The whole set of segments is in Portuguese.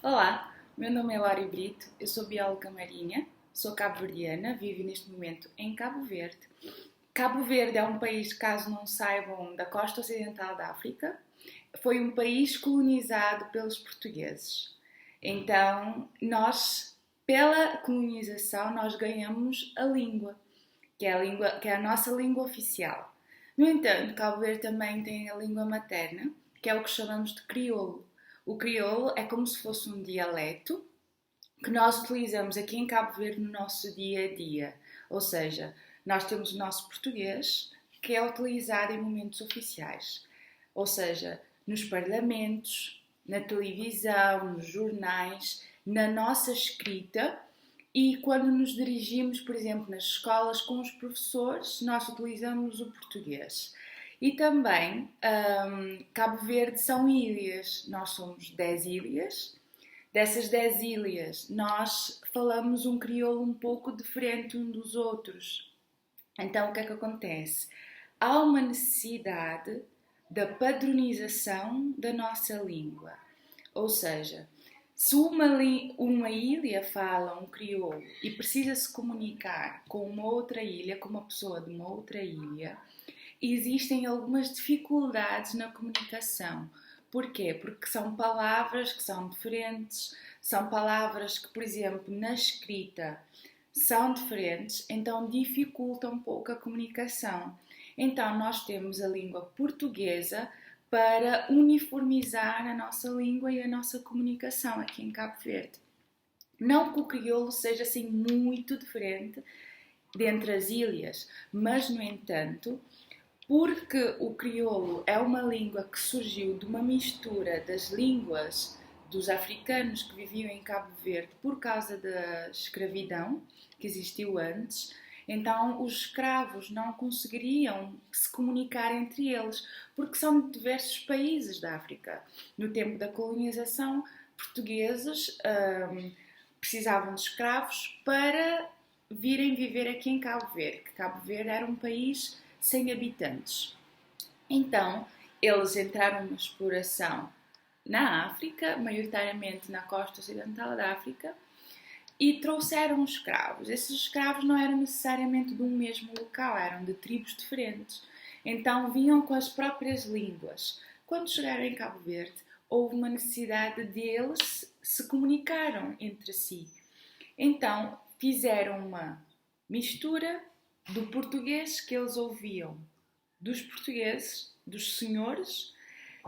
Olá, meu nome é Lari Brito, eu sou bióloga marinha, sou cabo-verdiana, vivo neste momento em Cabo Verde. Cabo Verde é um país, caso não saibam, da costa ocidental da África. Foi um país colonizado pelos portugueses. Então, pela colonização, nós ganhamos a língua, que é a nossa língua oficial. No entanto, Cabo Verde também tem a língua materna, que é o que chamamos de crioulo. O crioulo é como se fosse um dialeto que nós utilizamos aqui em Cabo Verde no nosso dia a dia. Ou seja, nós temos o nosso português, que é utilizado em momentos oficiais. Ou seja, nos parlamentos, na televisão, nos jornais, na nossa escrita e quando nos dirigimos, por exemplo, nas escolas com os professores, nós utilizamos o português. E também, Cabo Verde são ilhas, nós somos 10 ilhas. Dessas 10 ilhas, nós falamos um crioulo um pouco diferente um dos outros. Então, o que é que acontece? Há uma necessidade da padronização da nossa língua. Ou seja, se uma ilha fala um crioulo e precisa se comunicar com uma outra ilha, com uma pessoa de uma outra ilha, existem algumas dificuldades na comunicação. Porquê? Porque são palavras que são diferentes, são palavras que, por exemplo, na escrita são diferentes, então dificulta um pouco a comunicação. Então nós temos a língua portuguesa para uniformizar a nossa língua e a nossa comunicação aqui em Cabo Verde. Não que o crioulo seja assim muito diferente dentre as ilhas, mas no entanto, porque o crioulo é uma língua que surgiu de uma mistura das línguas dos africanos que viviam em Cabo Verde por causa da escravidão que existiu antes, então os escravos não conseguiriam se comunicar entre eles, porque são de diversos países da África. No tempo da colonização, portugueses precisavam de escravos para virem viver aqui em Cabo Verde, que Cabo Verde era um país sem habitantes. Então, eles entraram na exploração na África, maioritariamente na costa ocidental da África, e trouxeram escravos. Esses escravos não eram necessariamente de um mesmo local, eram de tribos diferentes. Então, vinham com as próprias línguas. Quando chegaram em Cabo Verde, houve uma necessidade de eles se comunicaram entre si. Então, fizeram uma mistura do português que eles ouviam dos portugueses, dos senhores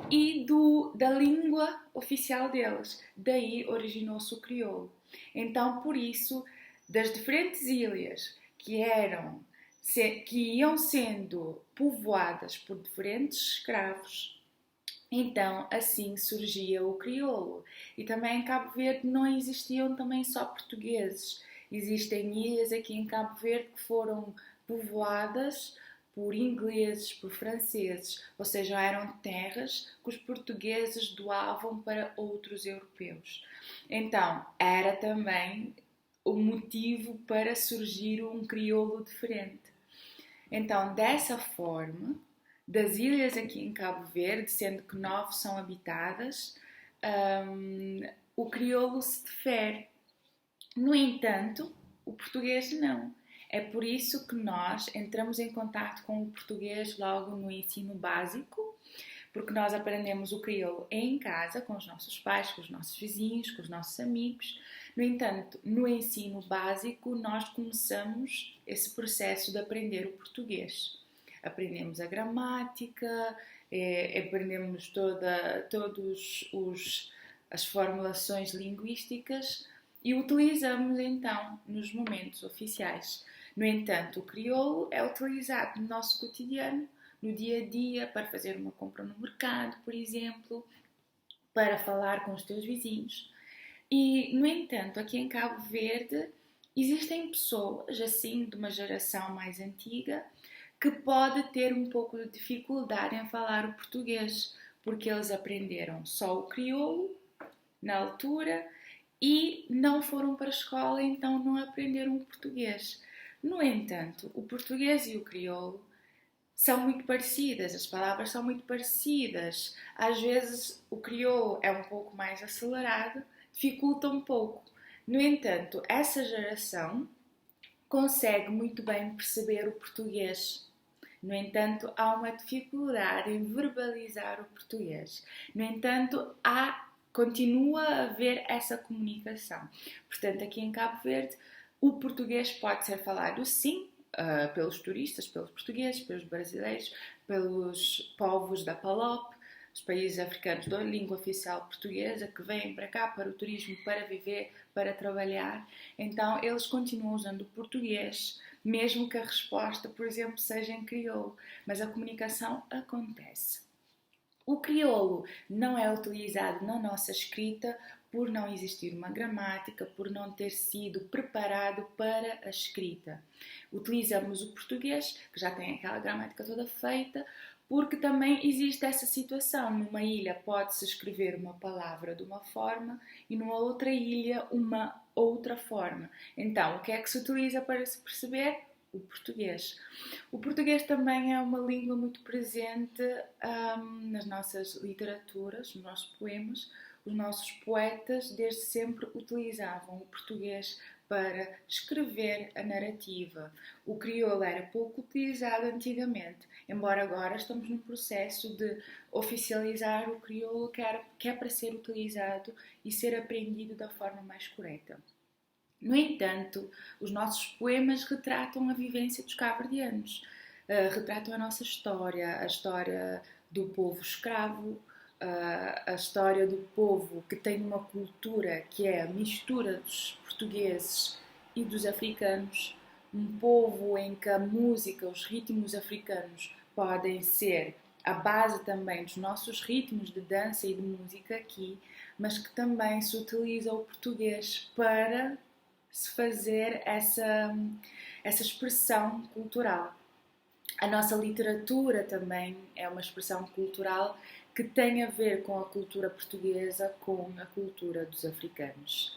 e da língua oficial deles. Daí originou-se o crioulo. Então, por isso, das diferentes ilhas que iam sendo povoadas por diferentes escravos, então assim surgia o crioulo. E também em Cabo Verde não existiam também só portugueses. Existem ilhas aqui em Cabo Verde que foram povoadas por ingleses, por franceses, ou seja, eram terras que os portugueses doavam para outros europeus. Então, era também o motivo para surgir um crioulo diferente. Então, dessa forma, das ilhas aqui em Cabo Verde, sendo que 9 são habitadas, o crioulo se difere. No entanto, o português não. É por isso que nós entramos em contato com o português logo no ensino básico, porque nós aprendemos o crioulo em casa, com os nossos pais, com os nossos vizinhos, com os nossos amigos. No entanto, no ensino básico, nós começamos esse processo de aprender o português. Aprendemos a gramática, aprendemos todas as formulações linguísticas e utilizamos então nos momentos oficiais. No entanto, o crioulo é utilizado no nosso cotidiano, no dia a dia, para fazer uma compra no mercado, por exemplo, para falar com os teus vizinhos. E, no entanto, aqui em Cabo Verde existem pessoas, assim, de uma geração mais antiga, que pode ter um pouco de dificuldade em falar o português, porque eles aprenderam só o crioulo na altura e não foram para a escola, então não aprenderam o português. No entanto, o português e o crioulo são muito parecidas, as palavras são muito parecidas. Às vezes o crioulo é um pouco mais acelerado, dificulta um pouco. No entanto, essa geração consegue muito bem perceber o português. No entanto, há uma dificuldade em verbalizar o português. No entanto, continua a haver essa comunicação. Portanto, aqui em Cabo Verde, o português pode ser falado sim, pelos turistas, pelos portugueses, pelos brasileiros, pelos povos da PALOP, os países africanos da língua oficial portuguesa, que vêm para cá para o turismo, para viver, para trabalhar. Então, eles continuam usando o português, mesmo que a resposta, por exemplo, seja em crioulo. Mas a comunicação acontece. O crioulo não é utilizado na nossa escrita por não existir uma gramática, por não ter sido preparado para a escrita. Utilizamos o português, que já tem aquela gramática toda feita, porque também existe essa situação. Numa ilha pode-se escrever uma palavra de uma forma e numa outra ilha uma outra forma. Então, o que é que se utiliza para se perceber? O português. O português também é uma língua muito presente nas nossas literaturas, nos nossos poemas. Os nossos poetas desde sempre utilizavam o português para escrever a narrativa. O crioulo era pouco utilizado antigamente, embora agora estamos num processo de oficializar o crioulo que é para ser utilizado e ser aprendido da forma mais correta. No entanto, os nossos poemas retratam a vivência dos cabo-verdianos, retratam a nossa história, a história do povo escravo, a história do povo que tem uma cultura que é a mistura dos portugueses e dos africanos, um povo em que a música, os ritmos africanos podem ser a base também dos nossos ritmos de dança e de música aqui, mas que também se utiliza o português para se fazer essa expressão cultural. A nossa literatura também é uma expressão cultural que tem a ver com a cultura portuguesa, com a cultura dos africanos.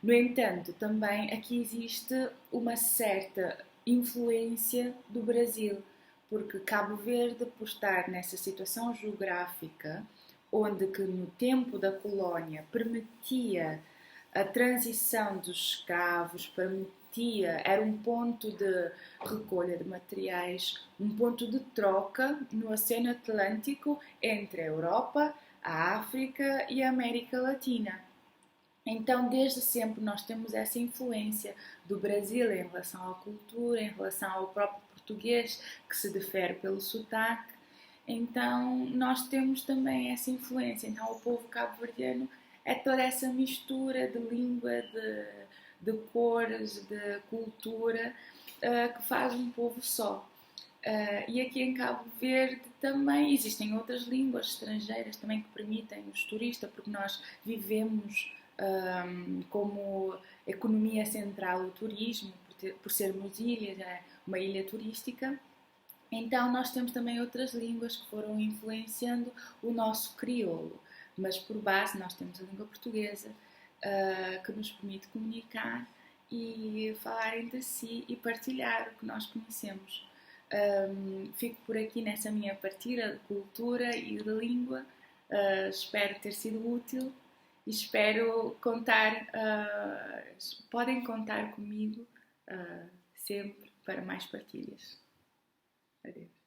No entanto, também aqui existe uma certa influência do Brasil, porque Cabo Verde, por estar nessa situação geográfica, onde que no tempo da colónia permitia a transição dos escravos, era um ponto de recolha de materiais, um ponto de troca no Oceano Atlântico entre a Europa, a África e a América Latina. Então, desde sempre nós temos essa influência do Brasil em relação à cultura, em relação ao próprio português, que se difere pelo sotaque. Então, nós temos também essa influência. Então, o povo cabo-verdiano é toda essa mistura de língua, de cores, de cultura, que faz um povo só. E aqui em Cabo Verde também existem outras línguas estrangeiras também que permitem os turistas, porque nós vivemos como economia central o turismo, por sermos ilhas, é uma ilha turística. Então nós temos também outras línguas que foram influenciando o nosso crioulo, mas por base nós temos a língua portuguesa, que nos permite comunicar e falar entre si e partilhar o que nós conhecemos. Fico por aqui nessa minha partilha de cultura e de língua. Espero ter sido útil e espero contar, podem contar comigo sempre para mais partilhas. Adeus.